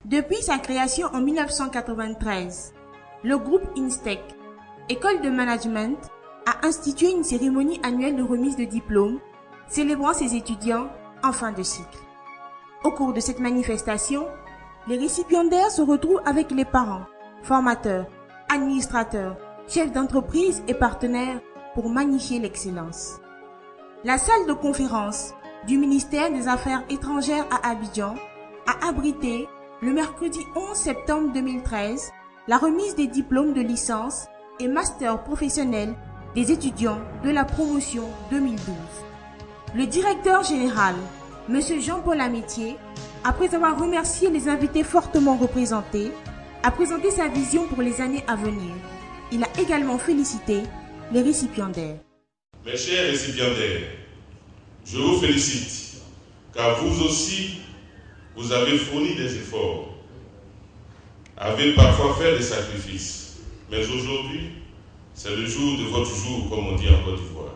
Depuis sa création en 1993, le groupe INSTEC, École de Management, a institué une cérémonie annuelle de remise de diplôme, célébrant ses étudiants en fin de cycle. Au cours de cette manifestation, les récipiendaires se retrouvent avec les parents, formateurs, administrateurs, chefs d'entreprise et partenaires pour magnifier l'excellence. La salle de conférence du ministère des Affaires étrangères à Abidjan a abrité le mercredi 11 septembre 2013 la remise des diplômes de licence et master professionnel des étudiants de la promotion 2012. Le directeur général, M. Jean-Paul Amétier, après avoir remercié les invités fortement représentés, a présenté sa vision pour les années à venir. Il a également félicité les récipiendaires. Mes chers récipiendaires, je vous félicite, car vous aussi, vous avez fourni des efforts, avez parfois fait des sacrifices, mais aujourd'hui, c'est le jour de votre jour, comme on dit en Côte d'Ivoire.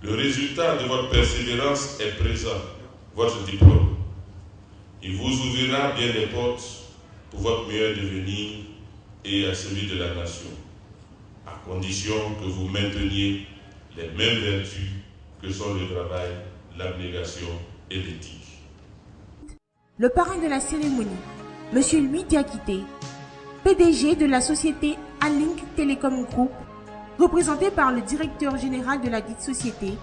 Le résultat de votre persévérance est présent, votre diplôme. Il vous ouvrira bien des portes pour votre meilleur devenir et à celui de la nation, à condition que vous mainteniez les mêmes vertus que sont le travail, l'abnégation et l'éthique. Le parrain de la cérémonie, M. Louis Diakité, PDG de la société Alink Telecom Group, représenté par le directeur général de la dite société,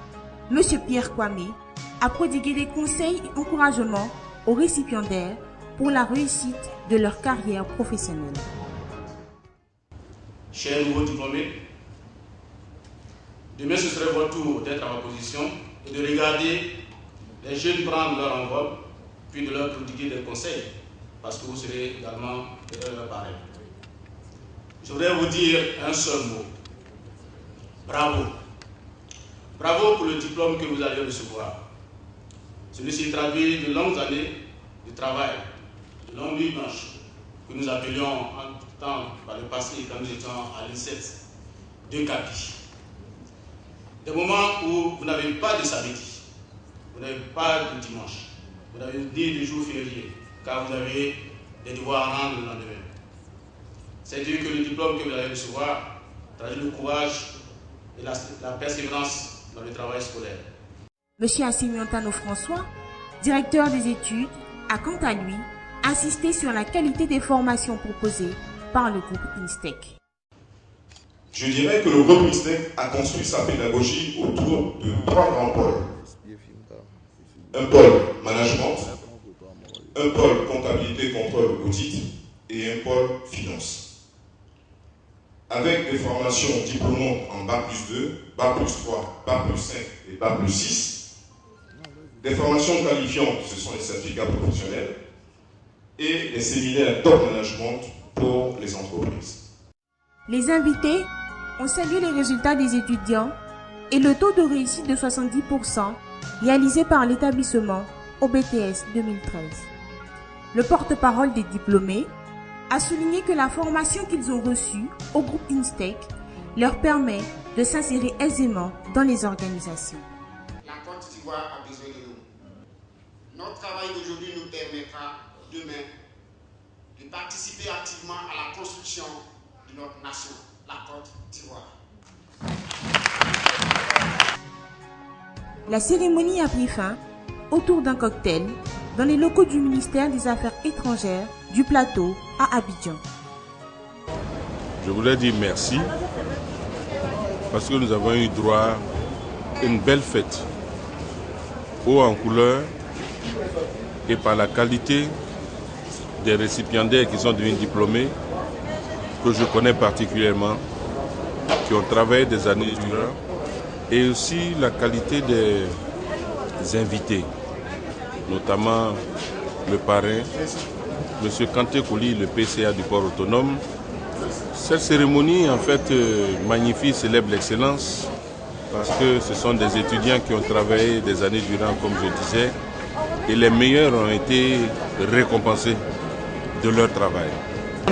M. Pierre Kwame, a prodigué des conseils et encouragements aux récipiendaires pour la réussite de leur carrière professionnelle. Chers nouveaux diplômés, demain ce serait votre tour d'être à ma position et de regarder les jeunes prendre leur envol, puis de leur prodiguer des conseils, parce que vous serez également leur parrain. Je voudrais vous dire un seul mot. Bravo. Bravo pour le diplôme que vous allez recevoir. Celui-ci traduit de longues années de travail, de longues nuits blanches, que nous appelions en tout temps par le passé, quand nous étions à l'INSET, deux capis. Des moments où vous n'avez pas de samedi, vous n'avez pas de dimanche, vous n'avez ni de jour férié, car vous avez des devoirs à rendre le lendemain. C'est-à-dire que le diplôme que vous allez recevoir traduit le courage et la persévérance dans le travail scolaire. M. Assimiantano François, directeur des études, a quant à lui insisté sur la qualité des formations proposées par le groupe INSTEC. Je dirais que le groupe INSTEC a construit sa pédagogie autour de trois grands pôles. Un pôle management, un pôle comptabilité, contrôle, audit et un pôle finance. Avec des formations diplômantes en Bac+2, Bac+3, Bac+5 et Bac+6, des formations qualifiantes, ce sont les certificats professionnels, et les séminaires top management pour les entreprises. Les invités ont salué les résultats des étudiants et le taux de réussite de 70% réalisé par l'établissement au BTS 2013. Le porte-parole des diplômés a souligné que la formation qu'ils ont reçue au groupe INSTEC leur permet de s'insérer aisément dans les organisations. La Côte d'Ivoire a besoin de nous. Notre travail d'aujourd'hui nous permettra demain de participer activement à la construction de notre nation, la Côte d'Ivoire. La cérémonie a pris fin autour d'un cocktail dans les locaux du ministère des Affaires étrangères du Plateau à Abidjan. Je voudrais dire merci parce que nous avons eu droit à une belle fête, haut en couleur et par la qualité des récipiendaires qui sont devenus diplômés, que je connais particulièrement, qui ont travaillé des années durant, et aussi la qualité des invités, notamment le parrain, M. Kanté Kouli, le PCA du port autonome. Cette cérémonie, en fait, magnifie, célèbre l'excellence, parce que ce sont des étudiants qui ont travaillé des années durant, comme je disais, et les meilleurs ont été récompensés de leur travail.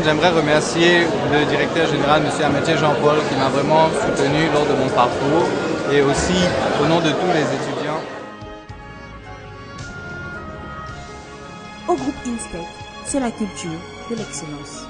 J'aimerais remercier le directeur général, M. Amétier Jean-Paul, qui m'a vraiment soutenu lors de mon parcours, et aussi au nom de tous les étudiants. Au groupe INSTEC, c'est la culture de l'excellence.